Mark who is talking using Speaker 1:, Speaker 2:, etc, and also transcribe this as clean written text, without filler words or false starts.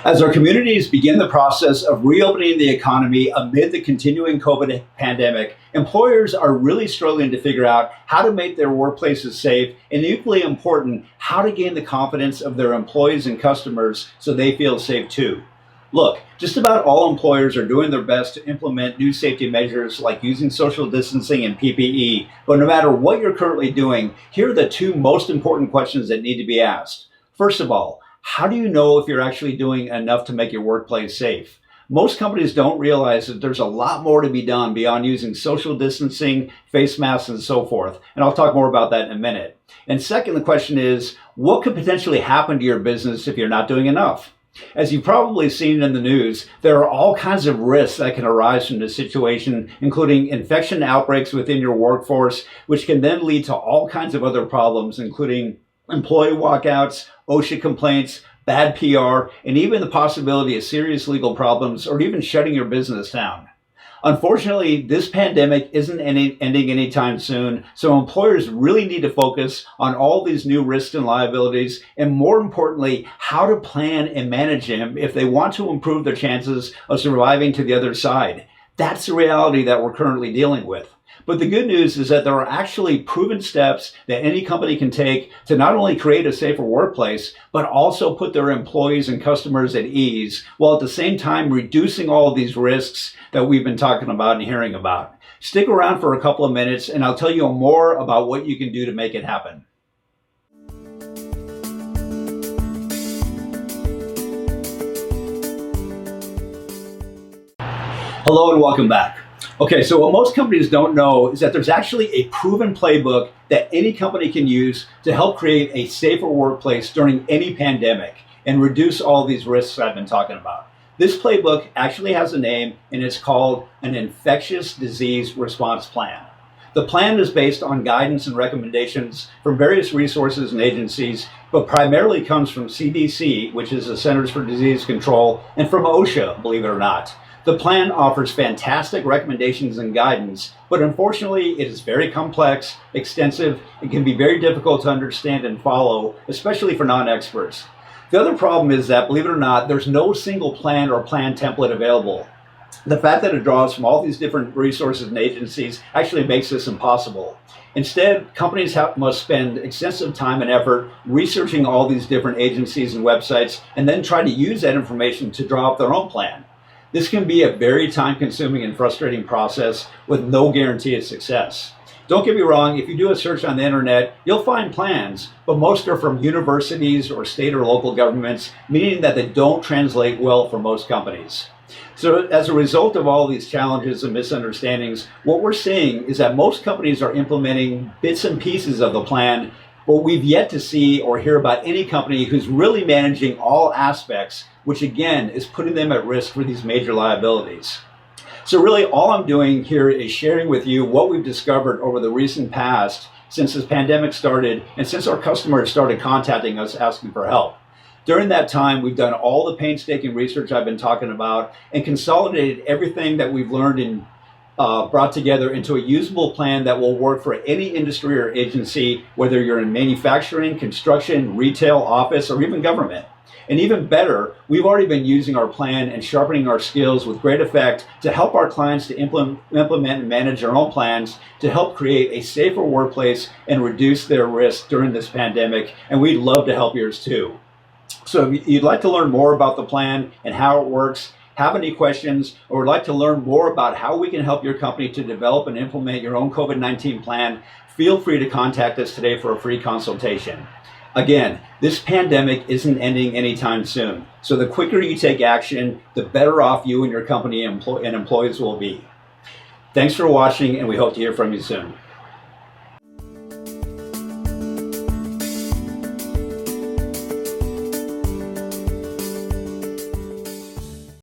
Speaker 1: As our communities begin the process of reopening the economy amid the continuing COVID pandemic, employers are really struggling to figure out how to make their workplaces safe and, equally important, how to gain the confidence of their employees and customers so they feel safe too. Look, just about all employers are doing their best to implement new safety measures like using social distancing and PPE, but no matter what you're currently doing, here are the two most important questions that need to be asked. First of all, how do you know if you're actually doing enough to make your workplace safe? Most companies don't realize that there's a lot more to be done beyond using social distancing, face masks, and so forth. And I'll talk more about that in a minute. And second, the question is, what could potentially happen to your business if you're not doing enough? As you've probably seen in the news, there are all kinds of risks that can arise from this situation, including infection outbreaks within your workforce, which can then lead to all kinds of other problems, including employee walkouts, OSHA complaints, bad PR, and even the possibility of serious legal problems or even shutting your business down. Unfortunately, this pandemic isn't ending anytime soon, so employers really need to focus on all these new risks and liabilities, and more importantly, how to plan and manage them if they want to improve their chances of surviving to the other side. That's the reality that we're currently dealing with. But the good news is that there are actually proven steps that any company can take to not only create a safer workplace, but also put their employees and customers at ease, while at the same time reducing all of these risks that we've been talking about and hearing about. Stick around for a couple of minutes and I'll tell you more about what you can do to make it happen. Hello and welcome back. Okay, so what most companies don't know is that there's actually a proven playbook that any company can use to help create a safer workplace during any pandemic and reduce all these risks I've been talking about. This playbook actually has a name, and it's called an infectious disease response plan. The plan is based on guidance and recommendations from various resources and agencies, but primarily comes from CDC, which is the Centers for Disease Control, and from OSHA, believe it or not. The plan offers fantastic recommendations and guidance, but unfortunately it is very complex, extensive, and can be very difficult to understand and follow, especially for non-experts. The other problem is that, believe it or not, there's no single plan or plan template available. The fact that it draws from all these different resources and agencies actually makes this impossible. Instead, companies must spend extensive time and effort researching all these different agencies and websites, and then try to use that information to draw up their own plan. This can be a very time-consuming and frustrating process with no guarantee of success. Don't get me wrong, if you do a search on the internet, you'll find plans, but most are from universities or state or local governments, meaning that they don't translate well for most companies. So as a result of all these challenges and misunderstandings, what we're seeing is that most companies are implementing bits and pieces of the plan, but we've yet to see or hear about any company who's really managing all aspects, which again is putting them at risk for these major liabilities. So really all I'm doing here is sharing with you what we've discovered over the recent past since this pandemic started and since our customers started contacting us asking for help. During that time, we've done all the painstaking research I've been talking about and consolidated everything that we've learned and brought together into a usable plan that will work for any industry or agency, whether you're in manufacturing, construction, retail, office, or even government. And even better, we've already been using our plan and sharpening our skills with great effect to help our clients to implement and manage their own plans to help create a safer workplace and reduce their risk during this pandemic. And we'd love to help yours too. So if you'd like to learn more about the plan and how it works, have any questions, or would like to learn more about how we can help your company to develop and implement your own COVID-19 plan, feel free to contact us today for a free consultation. Again, this pandemic isn't ending anytime soon, so the quicker you take action, the better off you and your company and employees will be. Thanks for watching, and we hope to hear from you soon.